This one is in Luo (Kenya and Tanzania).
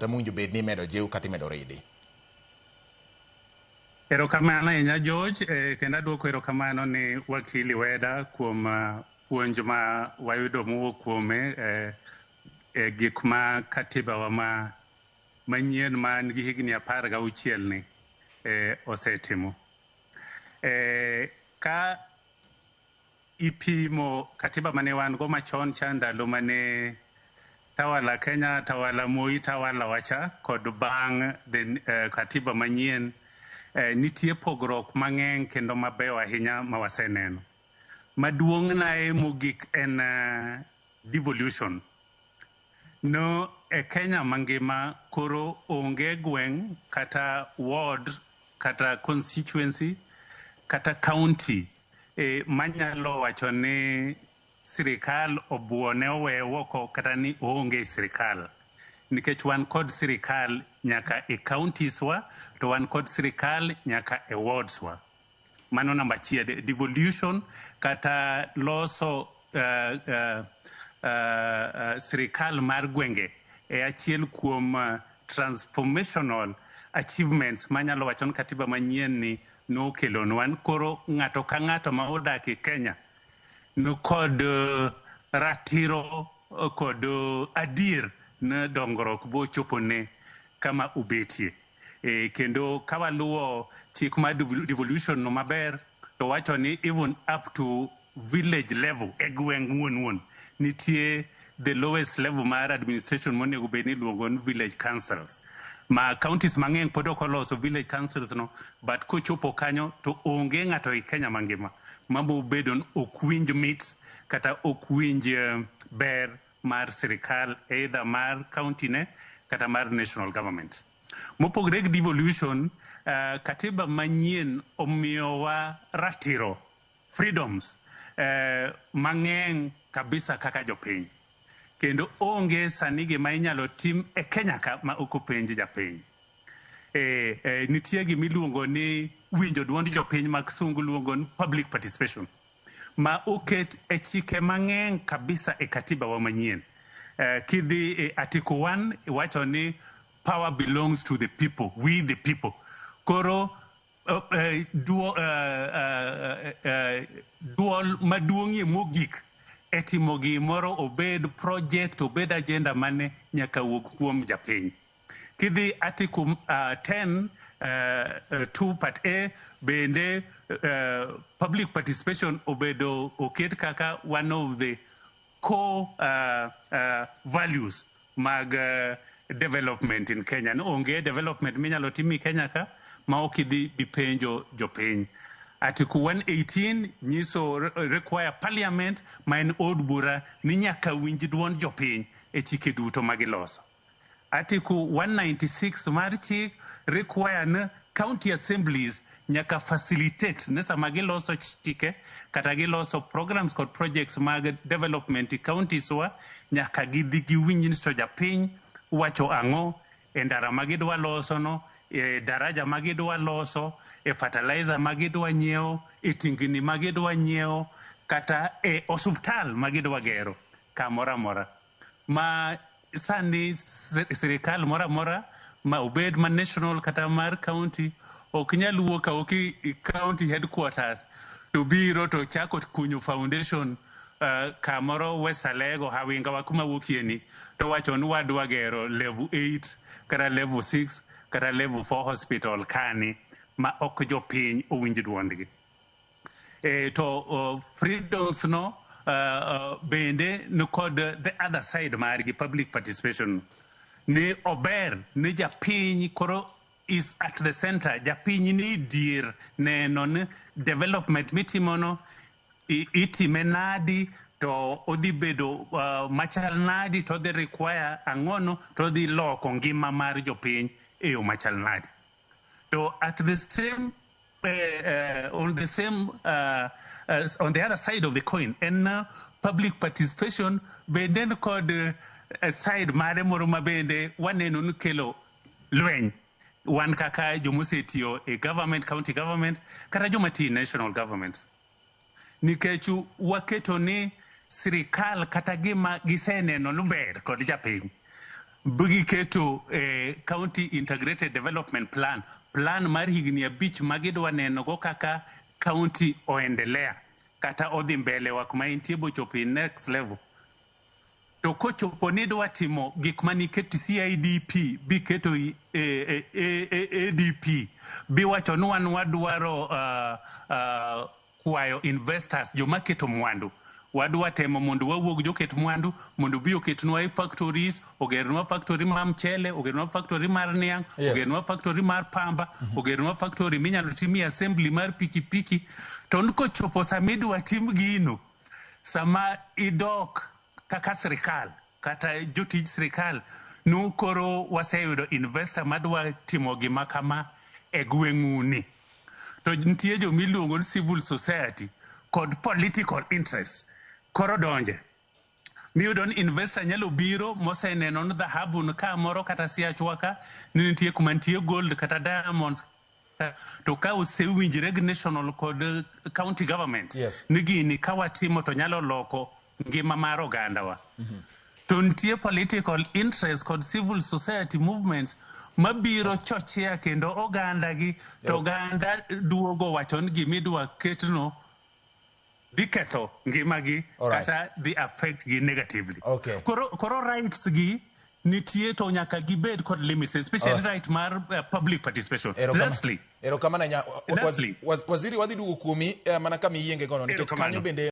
kata mwinjo bed ni medo jiw kata medo ridi. Erokamano ahinya George, kendo aduoko erokamano ni wakili weda kuom puonj ma wayudo mowuok kuome gik ma katiba wa manyien man gi higni 16 ni osetimo. Ka ipimo katiba mane wan go machon cha ndalo mane tawala Kenya, tawala Moi, tawala wacha kod bang' katiba manyien, nitie pogruok mang'eny kendo mabeyo ahinya ma waseneno. Maduong' nae mogik en devolution. No e Kenya mangima koro onge gweng' kata ward kata constituency kata county manyalo wacho ni sirikal obuone oweyo oko kata ni onge sirikal. Nikech wan kod sirikal nyaka e counties wa, to wan kod sirikal nyaka e wards wa. Mano namba achiel, devolution kata loso sirikal mar gwenge e achiel kuom transformational achievements manyalo wacho ni katiba manyien ni nokelonwa. Koro ng'ato ka ng'ato ma odak e Kenya no kod ratiro kod adier na dongruok bo chopone kama ubetie. Kendo kawaluo chik ma devolution no maber, to wacho ni even up to village level e gweng' wuon nitie the lowest level mar administration monego bed ni luongo ni village councils. Ma counties mang'eny pod ok oloso village councils no, but kochopo kanyo to onge ng'ato e Kenya mangima mabo bedo ni ok winj mit kata ok winj ber mar sirikal either mar county ne kata mar national government. Mopogre gi devolution, katiba manyien omiyowa ratiro, freedoms mang'eny kabisa kaka jopiny. Kendo onge sani gima inyalo tim e Kenya ka ma ok openj japiny. Nitie gimiluongo ni winjo duond jopiny mag sungu luongo ni public participation ma oket e chike mang'eny kabisa e katiba wa manyien. Kidhi e article 1 wacho ni power belongs to the people, we the people. Koro duol maduong'ie mogik e timo gimoro, obed project, obed agenda mane nyaka wuok kuom japiny. Kidhi article 10 2 part A bende public participation obedo oket kaka one of the core values mag development in Kenya. No onge development minyalo timi Kenya ka ma ok idhi bipenjo jopiny. Article 118 nyiso require parliament ma en od bura ni nyaka winj duond jopiny e chike duto magiloso. Article 196 mar chik require na county assemblies nyaka facilitate ne sama giloso chike kata giloso programs kod projects mag development i counties wa, nyaka gidhi giwinj ni to japiny wacho ang'o e ndara magidwa loso no, e daraja magidwa loso, e fertilizer magidwa nyiewo, e tingni magidwa nyiewo, kata e osuptal magidwa gero kamora mora. Ma sani sirikal mora mora ma obed ma national kata mar county ok nyal wuok ok county headquarters to biro to chako kunyo foundation kamoro Wesalego Hawinga wa kuma wuokieni to wacho ni wadwa gero level 8 kata level 6 kata level 4 hospital kani ma ok jopiny owinj duondgi. To freedoms no bende no kod the other side margi public participation ni ober ni japiny koro is at the center. Japiny ni dir neno ni development mitimono itime nadi, to odhi bedo machal nadi, to odhi require ang'ono, to odhi loko ngima mar jopiny e yo machal nadi. To at the same on the other side of the coin, and public participation bende kod side mare moro mabende waneno ni kelo lweny. Wan kaka jomosetiyo e government, county government, kata jomati national government. Nikech waketo ni sirikal kata gima giseneno no ber kod japiny bugi keto county integrated development plan mar higni abich magidwa neno go kaka county oendelea kata odhi mbele wakma intie bochopo next level. To kochopo ni dwa timo gik maniketo CIDP biketo ADP biwacho ni wan wadwaro kwayo investors joma keto mwandu wadwa temo mondo wawuog joket mwandu mondo bi oketnwa factories ogernwa factory mar mchele ogernwa factory mar niang ogernwa factory mar pamba ogernwa factory minyalo timie assembly mar pikipiki. To nkochopo samidwa tim gino sama idok kaka sirkal kata jotij sirkal koro waseyudo investor madwa timo gima kama e gweng'uni. To nitie jo miluongo ni civil society kod political interest koro donje. Miyudo ni investor nyalo biro moseneno ni dhahabu ka moro kata siachwaka ni nitie kuma nitie gold kata diamonds to ka osewinjre gi national kod county government ni gini ka watimo to nyalo loko ngima mar ogandawa. To nitie political interest kod civil society movements mabiro chochea kendo oganda gi to oganda duogo wacho ni gimidwa ketno dhi ketho ngimagi kata dhi affect gi negatively. Koro rights gi nitie to nyaka gibed kod limits, especially right mar public participation. Lastly, erokamano waziri wadhi duogo kuomi mana kama iyienge gono nikech kanyo bende